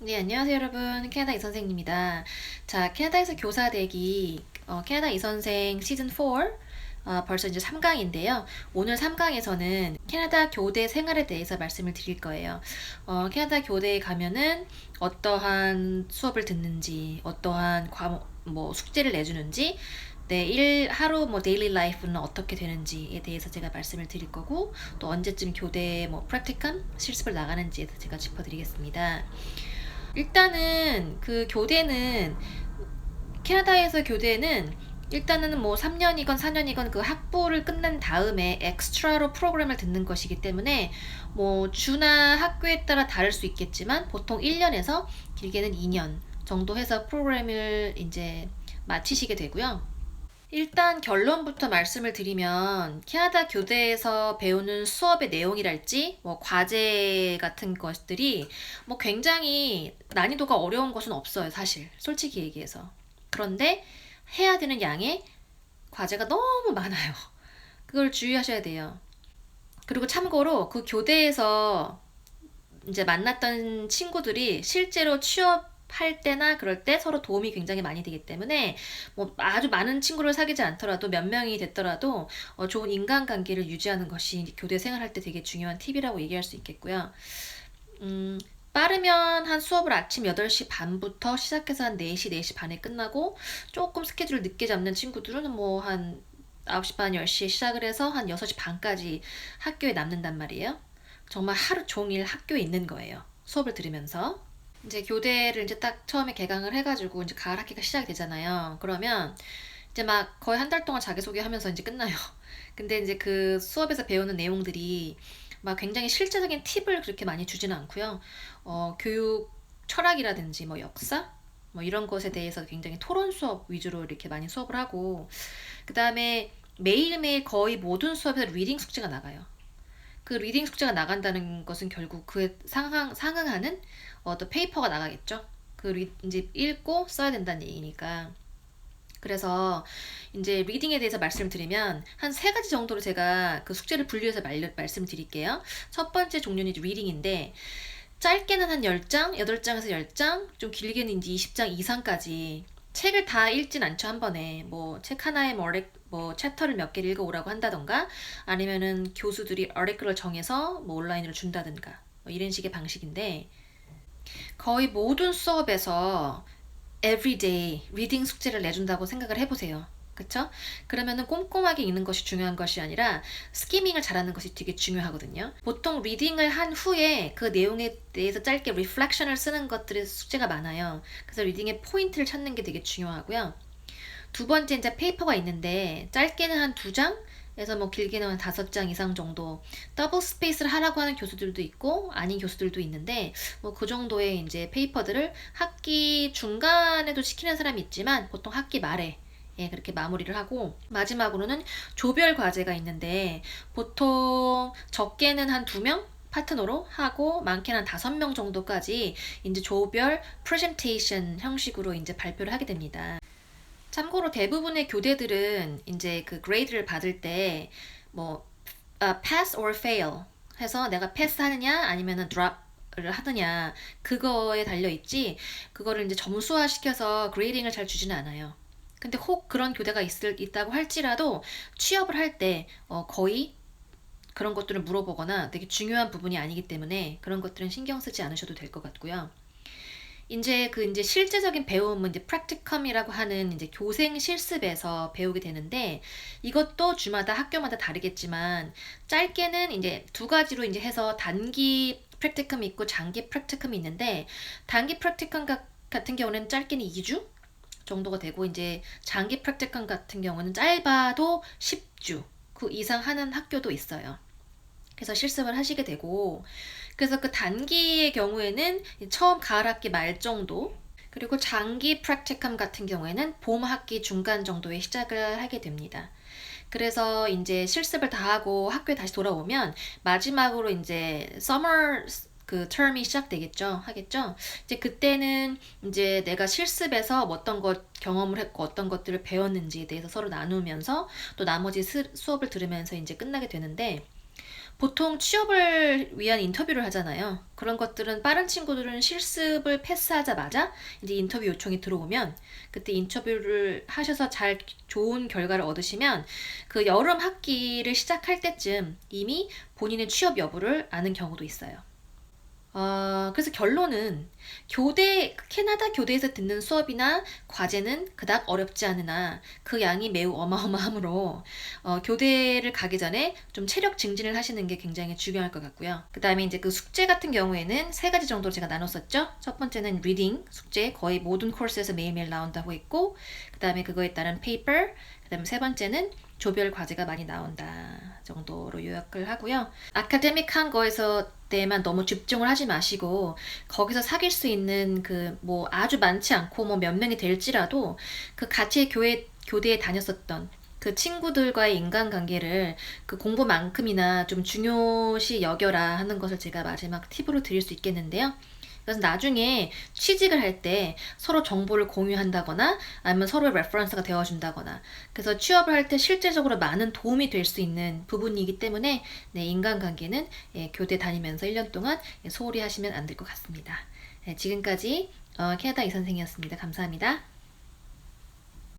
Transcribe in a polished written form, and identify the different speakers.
Speaker 1: 네, 안녕하세요, 여러분. 캐나다 이선생입니다. 자, 캐나다에서 교사 되기, 캐나다 이선생 시즌 4, 벌써 이제 3강인데요. 오늘 3강에서는 캐나다 교대 생활에 대해서 말씀을 드릴 거예요. 캐나다 교대에 가면은 어떠한 수업을 듣는지, 어떠한 과목, 뭐, 숙제를 내주는지, 하루 데일리 라이프는 어떻게 되는지에 대해서 제가 말씀을 드릴 거고, 또 언제쯤 교대 프랙티컴 실습을 나가는지에 대해서 제가 짚어드리겠습니다. 일단은 그 교대는 캐나다에서 교대는 일단은 3년이건 4년이건 그 학부를 끝난 다음에 엑스트라로 프로그램을 듣는 것이기 때문에 주나 학교에 따라 다를 수 있겠지만 보통 1년에서 길게는 2년 정도 해서 프로그램을 이제 마치시게 되고요. 일단 결론부터 말씀을 드리면 캐나다 교대에서 배우는 수업의 내용이랄지 과제 같은 것들이 굉장히 난이도가 어려운 것은 없어요, 사실. 솔직히 얘기해서. 그런데 해야 되는 양의 과제가 너무 많아요. 그걸 주의하셔야 돼요. 그리고 참고로 그 교대에서 이제 만났던 친구들이 실제로 취업할 때나 그럴 때 서로 도움이 굉장히 많이 되기 때문에 아주 많은 친구를 사귀지 않더라도 몇 명이 됐더라도 좋은 인간관계를 유지하는 것이 교대 생활할 때 되게 중요한 팁이라고 얘기할 수 있겠고요. 빠르면 한 수업을 아침 8시 반부터 시작해서 한 4시, 4시 반에 끝나고 조금 스케줄을 늦게 잡는 친구들은 한 9시 반, 10시에 시작을 해서 한 6시 반까지 학교에 남는단 말이에요. 정말 하루 종일 학교에 있는 거예요. 수업을 들으면서. 이제 교대를 이제 딱 처음에 개강을 해가지고 이제 가을 학기가 시작이 되잖아요. 그러면 이제 막 거의 한 달 동안 자기소개하면서 이제 끝나요. 근데 이제 그 수업에서 배우는 내용들이 막 굉장히 실제적인 팁을 그렇게 많이 주지는 않고요. 교육 철학이라든지 역사 이런 것에 대해서 굉장히 토론 수업 위주로 이렇게 많이 수업을 하고 그 다음에 매일매일 거의 모든 수업에서 리딩 숙제가 나가요. 그 리딩 숙제가 나간다는 것은 결국 그에 상응하는 또 페이퍼가 나가겠죠. 이제 읽고 써야 된다는 얘기니까. 그래서 이제 리딩에 대해서 말씀드리면 한 세 가지 정도로 제가 그 숙제를 분류해서 말씀드릴게요. 첫 번째 종류는 이제 리딩인데 짧게는 한 10장, 8장에서 10장, 좀 길게는 이제 20장 이상까지 책을 다 읽진 않죠, 한 번에. 책 하나에 챕터를 몇 개를 읽어오라고 한다던가, 아니면은 교수들이 아티클을 정해서 온라인으로 준다든가, 이런 식의 방식인데, 거의 모든 수업에서 everyday 리딩 숙제를 내준다고 생각을 해보세요. 그쵸? 그러면은 꼼꼼하게 읽는 것이 중요한 것이 아니라 스키밍을 잘하는 것이 되게 중요하거든요. 보통 리딩을 한 후에 그 내용에 대해서 짧게 리플렉션을 쓰는 것들의 숙제가 많아요. 그래서 리딩의 포인트를 찾는 게 되게 중요하고요. 두 번째 이제 페이퍼가 있는데 짧게는 한 2장 에서 길게는 한 5장 이상 정도 더블 스페이스를 하라고 하는 교수들도 있고 아닌 교수들도 있는데 그 정도의 이제 페이퍼들을 학기 중간에도 시키는 사람이 있지만 보통 학기 말에 그렇게 마무리를 하고 마지막으로는 조별 과제가 있는데 보통 적게는 한 2명 파트너로 하고 많게는 한 5명 정도까지 이제 조별 프레젠테이션 형식으로 이제 발표를 하게 됩니다. 참고로 대부분의 교대들은 이제 그 그레이드를 받을 때 pass or fail 해서 내가 패스하느냐 아니면은 drop을 하느냐 그거에 달려 있지 그거를 이제 점수화 시켜서 그레이딩을 잘 주지는 않아요. 근데 혹 그런 교대가 있다고 할지라도 취업을 할 때 거의 그런 것들을 물어보거나 되게 중요한 부분이 아니기 때문에 그런 것들은 신경 쓰지 않으셔도 될 것 같고요. 이제 실제적인 배움은 이제 프랙티컴이라고 하는 이제 교생 실습에서 배우게 되는데 이것도 주마다 학교마다 다르겠지만 짧게는 이제 두 가지로 이제 해서 단기 프랙티컴이 있고 장기 프랙티컴이 있는데 단기 프랙티컴 같은 경우는 짧게는 2주 정도가 되고 이제 장기 프랙티컴 같은 경우는 짧아도 10주 그 이상 하는 학교도 있어요. 그래서 실습을 하시게 되고 그래서 그 단기의 경우에는 처음 가을 학기 말 정도 그리고 장기 프랙티컴 같은 경우에는 봄 학기 중간 정도에 시작을 하게 됩니다. 그래서 이제 실습을 다 하고 학교에 다시 돌아오면 마지막으로 이제 summer 그 term이 시작되겠죠. 하겠죠. 이제 그때는 이제 내가 실습에서 어떤 것 경험을 했고 어떤 것들을 배웠는지에 대해서 서로 나누면서 또 나머지 수업을 들으면서 이제 끝나게 되는데 보통 취업을 위한 인터뷰를 하잖아요. 그런 것들은 빠른 친구들은 실습을 패스하자마자 이제 인터뷰 요청이 들어오면 그때 인터뷰를 하셔서 잘 좋은 결과를 얻으시면 그 여름 학기를 시작할 때쯤 이미 본인의 취업 여부를 아는 경우도 있어요. 그래서 결론은 캐나다 교대에서 듣는 수업이나 과제는 그닥 어렵지 않으나 그 양이 매우 어마어마하므로 교대를 가기 전에 좀 체력 증진을 하시는 게 굉장히 중요할 것 같고요. 그 다음에 이제 그 숙제 같은 경우에는 세 가지 정도로 제가 나눴었죠. 첫 번째는 리딩 숙제, 거의 모든 코스에서 매일매일 나온다고 했고, 그 다음에 그거에 따른 페이퍼, 그 다음에 세 번째는 조별 과제가 많이 나온다 정도로 요약을 하고요. 아카데믹한 거에서 때만 너무 집중을 하지 마시고 거기서 사귈 수 있는 그 뭐 아주 많지 않고 뭐 몇 명이 될지라도 그 같이 교대에 다녔었던 그 친구들과의 인간관계를 그 공부만큼이나 좀 중요시 여겨라 하는 것을 제가 마지막 팁으로 드릴 수 있겠는데요. 그래서 나중에 취직을 할 때 서로 정보를 공유한다거나 아니면 서로의 레퍼런스가 되어준다거나 그래서 취업을 할 때 실질적으로 많은 도움이 될 수 있는 부분이기 때문에 네, 인간관계는 교대 다니면서 1년 동안 소홀히 하시면 안 될 것 같습니다. 네, 지금까지 캐나다 이선생이었습니다. 감사합니다.